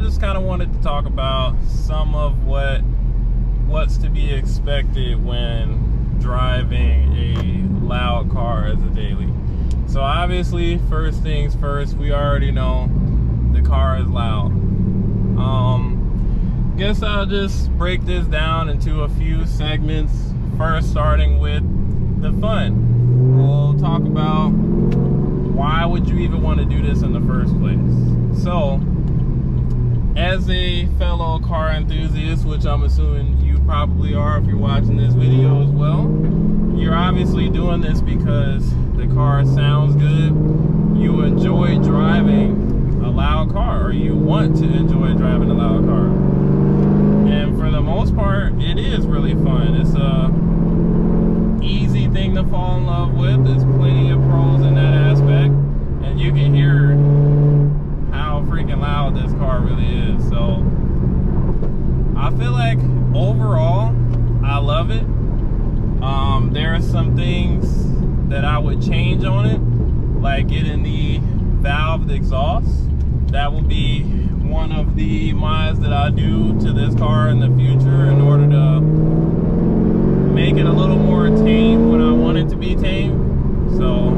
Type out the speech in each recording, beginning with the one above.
just kind of wanted to talk about some of what's to be expected when driving a loud car as a daily. So obviously, first things first, we already know the car is loud. Guess I'll just break this down into a few segments. First, starting with the fun. We'll talk about why would you even want to do this in the first place. So, as a fellow car enthusiast, which I'm assuming you probably are if you're watching this video as well, you're obviously doing this because the car sounds good. You enjoy driving a loud car, or you want to enjoy driving a loud car. And for the most part, it is really fun. It's a easy thing to fall in love with. There's plenty of pros in that aspect, and you can hear how freaking loud this car really is. So I feel like overall I love it. There are some things that I would change on it, like getting the valved exhaust. That will be one of the mods that I do to this car in the future in order to make it a little more tame when I want it to be tame. So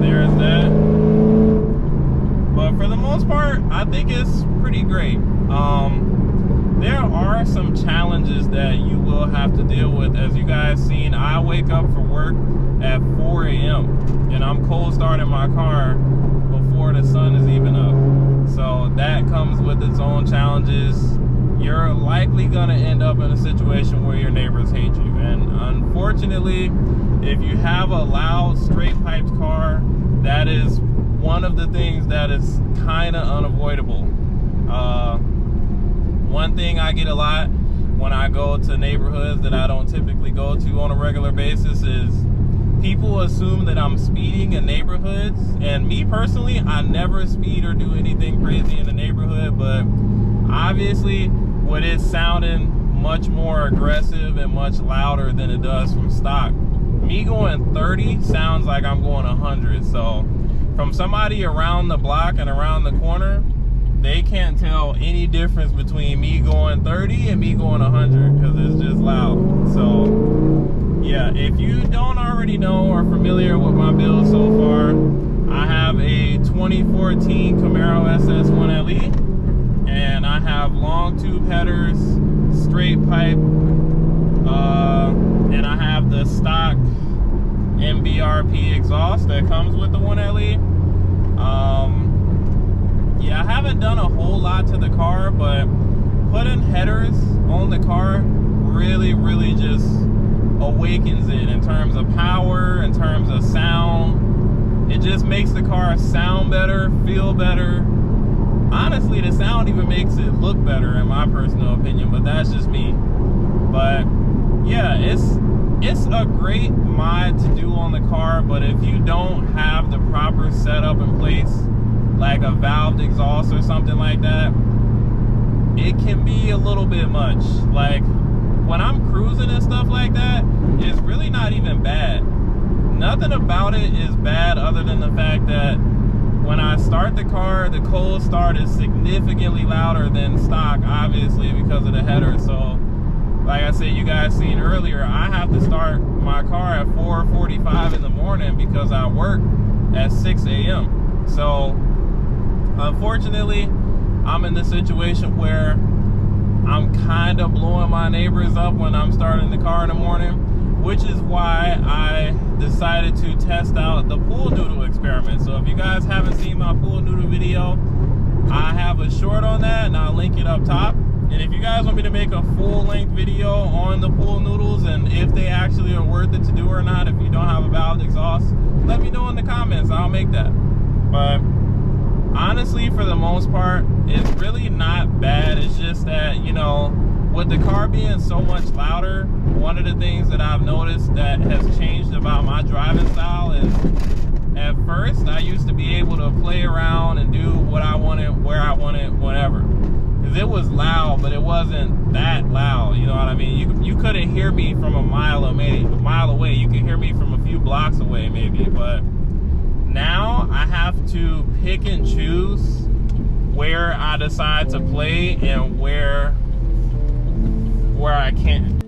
there's that. But for the most part, I think it's pretty great. There are some challenges that you will have to deal with. As you guys seen, I wake up for work at 4 a.m. and I'm cold starting my car before the sun is even up. So that comes with its own challenges. You're likely gonna end up in a situation where your neighbors hate you. And unfortunately, if you have a loud straight pipes car, that is one of the things that is kind of unavoidable. One thing I get a lot when I go to neighborhoods that I don't typically go to on a regular basis is people assume that I'm speeding in neighborhoods. And me personally, I never speed or do anything crazy in the neighborhood, but obviously with it sounding much more aggressive and much louder than it does from stock, me going 30 sounds like I'm going 100. So from somebody around the block and around the corner, they can't tell any difference between me going 30 and me going 100 because it's just loud. So yeah, if you don't already know or familiar with my build so far, I have a 2014 Camaro SS I, and I have long tube headers, straight pipe, and I have the stock MBRP exhaust that comes with the 1LE. Yeah, I haven't done a whole lot to the car, but putting headers on the car really just awakens it in terms of power, in terms of sound. It just makes the car sound better, feel better. Honestly, the sound even makes it look better in my personal opinion, but that's just me. But yeah, it's a great mod to do on the car, but if you don't have the proper setup in place, like a valved exhaust or something like that, it can be a little bit much. Like when I'm cruising and stuff like that, it's really not even bad. Nothing about it is bad other than the fact that when I start the car, the cold start is significantly louder than stock, obviously because of the header. So like I said, you guys seen earlier, I have to start my car at 4:45 in the morning because I work at 6 a.m. So unfortunately, I'm in the situation where I'm kind of blowing my neighbors up when I'm starting the car in the morning, which is why I decided to test out the pool noodle experiment. So if you guys haven't seen my pool noodle video, I have a short on that and I'll link it up top. And if you guys want me to make a full-length video on the pool noodles and if they actually are worth it to do or not, if you don't have a valved exhaust, let me know in the comments. I'll make that. But honestly, for the most part, it's really not bad. It's just that, you know, with the car being so much louder, one of the things that I've noticed that has changed about my driving style is at first I used to be able to play around and do what I wanted, where I wanted, whatever. Because it was loud, but it wasn't that loud, you know what I mean? You couldn't hear me from a mile away. You could hear me from a few blocks away maybe, but now I have to pick and choose where I decide to play and where I can't,